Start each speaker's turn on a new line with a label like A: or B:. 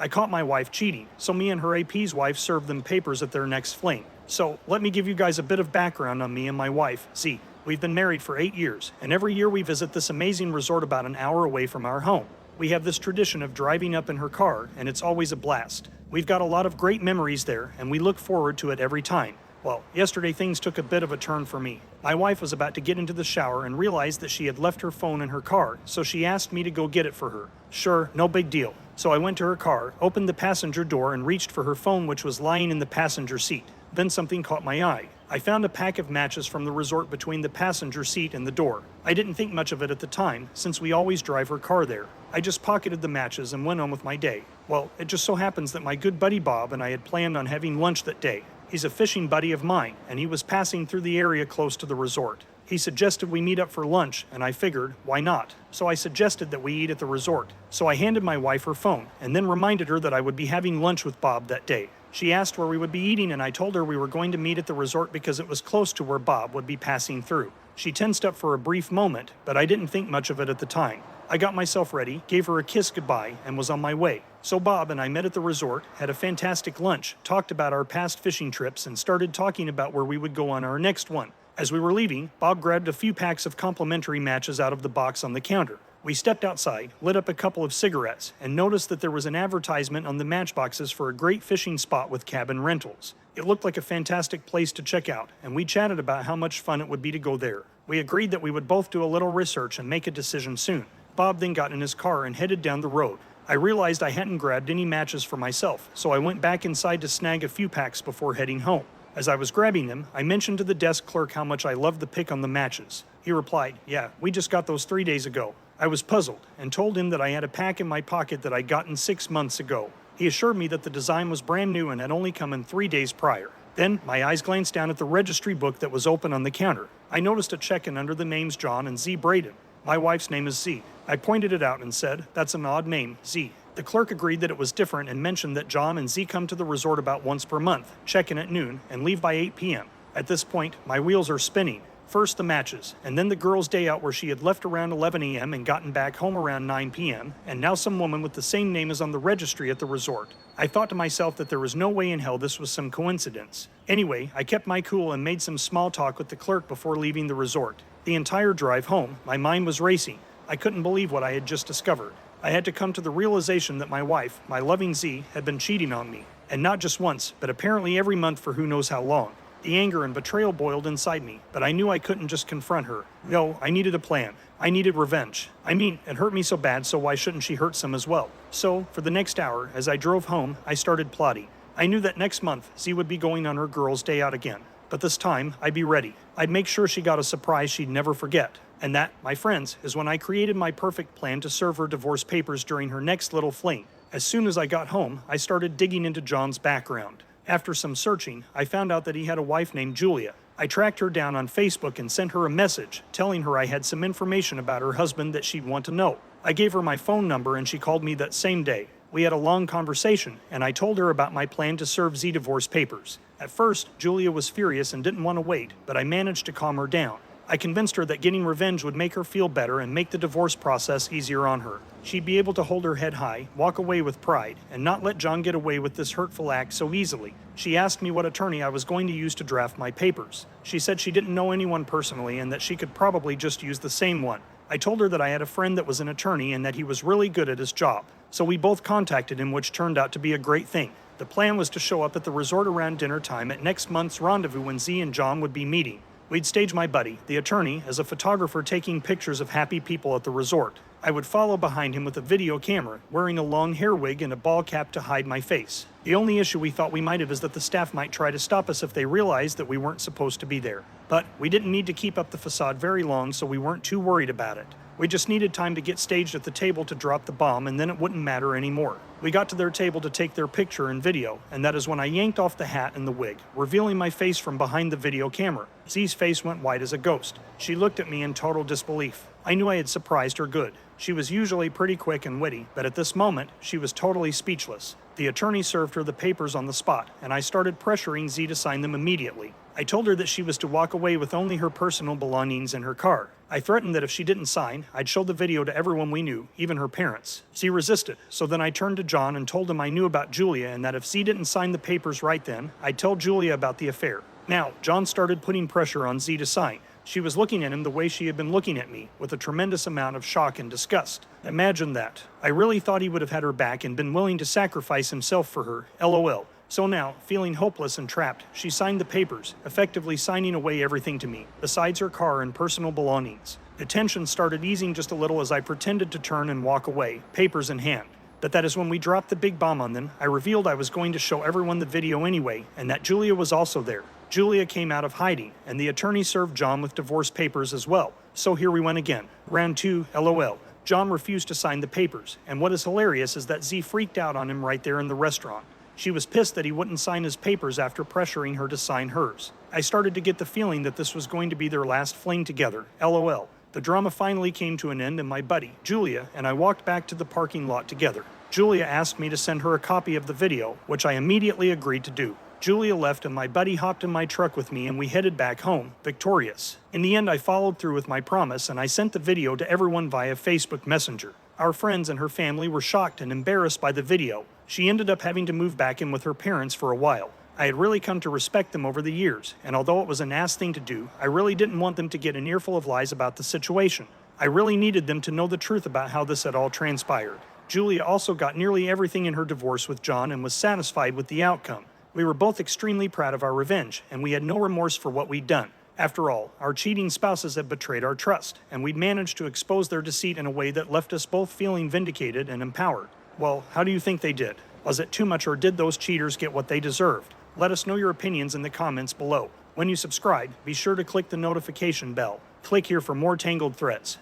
A: I caught my wife cheating, so me and her AP's wife served them papers at their Next Fling. So, let me give you guys a bit of background on me and my wife, Zee. We've been married for 8 years, and every year we visit this amazing resort about an hour away from our home. We have this tradition of driving up in her car, and it's always a blast. We've got a lot of great memories there, and we look forward to it every time. Well, yesterday things took a bit of a turn for me. My wife was about to get into the shower and realized that she had left her phone in her car, so she asked me to go get it for her. Sure, no big deal. So I went to her car, opened the passenger door, and reached for her phone, which was lying in the passenger seat. Then something caught my eye. I found a pack of matches from the resort between the passenger seat and the door. I didn't think much of it at the time, since we always drive her car there. I just pocketed the matches and went on with my day. Well, it just so happens that my good buddy Bob and I had planned on having lunch that day. He's a fishing buddy of mine, and he was passing through the area close to the resort. He suggested we meet up for lunch, and I figured, why not? So I suggested that we eat at the resort. So I handed my wife her phone, and then reminded her that I would be having lunch with Bob that day. She asked where we would be eating, and I told her we were going to meet at the resort because it was close to where Bob would be passing through. She tensed up for a brief moment, but I didn't think much of it at the time. I got myself ready, gave her a kiss goodbye, and was on my way. So Bob and I met at the resort, had a fantastic lunch, talked about our past fishing trips, and started talking about where we would go on our next one. As we were leaving, Bob grabbed a few packs of complimentary matches out of the box on the counter. We stepped outside, lit up a couple of cigarettes, and noticed that there was an advertisement on the matchboxes for a great fishing spot with cabin rentals. It looked like a fantastic place to check out, and we chatted about how much fun it would be to go there. We agreed that we would both do a little research and make a decision soon. Bob then got in his car and headed down the road. I realized I hadn't grabbed any matches for myself, so I went back inside to snag a few packs before heading home. As I was grabbing them, I mentioned to the desk clerk how much I loved the pick on the matches. He replied, "Yeah, we just got those 3 days ago." I was puzzled and told him that I had a pack in my pocket that I'd gotten 6 months ago. He assured me that the design was brand new and had only come in 3 days prior. Then my eyes glanced down at the registry book that was open on the counter. I noticed a check-in under the names John and Zee Braden. My wife's name is Zee. I pointed it out and said, "That's an odd name, Zee." The clerk agreed that it was different and mentioned that John and Zee come to the resort about once per month, check in at noon, and leave by 8 p.m. At this point, my wheels are spinning. First the matches, and then the girl's day out where she had left around 11 a.m. and gotten back home around 9 p.m., and now some woman with the same name as on the registry at the resort. I thought to myself that there was no way in hell this was some coincidence. Anyway, I kept my cool and made some small talk with the clerk before leaving the resort. The entire drive home, my mind was racing. I couldn't believe what I had just discovered. I had to come to the realization that my wife, my loving Zee, had been cheating on me. And not just once, but apparently every month for who knows how long. The anger and betrayal boiled inside me, but I knew I couldn't just confront her. No, I needed a plan. I needed revenge. I mean, it hurt me so bad, so why shouldn't she hurt some as well? So, for the next hour, as I drove home, I started plotting. I knew that next month, Zee would be going on her girl's day out again. But this time, I'd be ready. I'd make sure she got a surprise she'd never forget. And that, my friends, is when I created my perfect plan to serve her divorce papers during her next little fling. As soon as I got home, I started digging into John's background. After some searching, I found out that he had a wife named Julia. I tracked her down on Facebook and sent her a message, telling her I had some information about her husband that she'd want to know. I gave her my phone number and she called me that same day. We had a long conversation, and I told her about my plan to serve Zee divorce papers. At first, Julia was furious and didn't want to wait, but I managed to calm her down. I convinced her that getting revenge would make her feel better and make the divorce process easier on her. She'd be able to hold her head high, walk away with pride, and not let John get away with this hurtful act so easily. She asked me what attorney I was going to use to draft my papers. She said she didn't know anyone personally and that she could probably just use the same one. I told her that I had a friend that was an attorney and that he was really good at his job. So we both contacted him, which turned out to be a great thing. The plan was to show up at the resort around dinner time at next month's rendezvous when Zee and John would be meeting. We'd stage my buddy, the attorney, as a photographer taking pictures of happy people at the resort. I would follow behind him with a video camera, wearing a long hair wig and a ball cap to hide my face. The only issue we thought we might have is that the staff might try to stop us if they realized that we weren't supposed to be there. But we didn't need to keep up the facade very long, so we weren't too worried about it. We just needed time to get staged at the table to drop the bomb, and then it wouldn't matter anymore. We got to their table to take their picture and video, and that is when I yanked off the hat and the wig, revealing my face from behind the video camera. Zee's face went white as a ghost. She looked at me in total disbelief. I knew I had surprised her good. She was usually pretty quick and witty, but at this moment, she was totally speechless. The attorney served her the papers on the spot, and I started pressuring Zee to sign them immediately. I told her that she was to walk away with only her personal belongings in her car. I threatened that if she didn't sign, I'd show the video to everyone we knew, even her parents. Zee resisted, so then I turned to John and told him I knew about Julia and that if Zee didn't sign the papers right then, I'd tell Julia about the affair. Now, John started putting pressure on Zee to sign. She was looking at him the way she had been looking at me, with a tremendous amount of shock and disgust. Imagine that. I really thought he would have had her back and been willing to sacrifice himself for her, LOL. So now, feeling hopeless and trapped, she signed the papers, effectively signing away everything to me, besides her car and personal belongings. The tension started easing just a little as I pretended to turn and walk away, papers in hand. But that is when we dropped the big bomb on them. I revealed I was going to show everyone the video anyway, and that Julia was also there. Julia came out of hiding, and the attorney served John with divorce papers as well. So here we went again. Round 2, LOL. John refused to sign the papers, and what is hilarious is that Zee freaked out on him right there in the restaurant. She was pissed that he wouldn't sign his papers after pressuring her to sign hers. I started to get the feeling that this was going to be their last fling together, LOL. The drama finally came to an end and my buddy, Julia, and I walked back to the parking lot together. Julia asked me to send her a copy of the video, which I immediately agreed to do. Julia left and my buddy hopped in my truck with me and we headed back home, victorious. In the end, I followed through with my promise and I sent the video to everyone via Facebook Messenger. Our friends and her family were shocked and embarrassed by the video. She ended up having to move back in with her parents for a while. I had really come to respect them over the years, and although it was an ass thing to do, I really didn't want them to get an earful of lies about the situation. I really needed them to know the truth about how this had all transpired. Julia also got nearly everything in her divorce with John and was satisfied with the outcome. We were both extremely proud of our revenge, and we had no remorse for what we'd done. After all, our cheating spouses had betrayed our trust, and we'd managed to expose their deceit in a way that left us both feeling vindicated and empowered. Well, how do you think they did? Was it too much, or did those cheaters get what they deserved? Let us know your opinions in the comments below. When you subscribe, be sure to click the notification bell. Click here for more Tangled threads.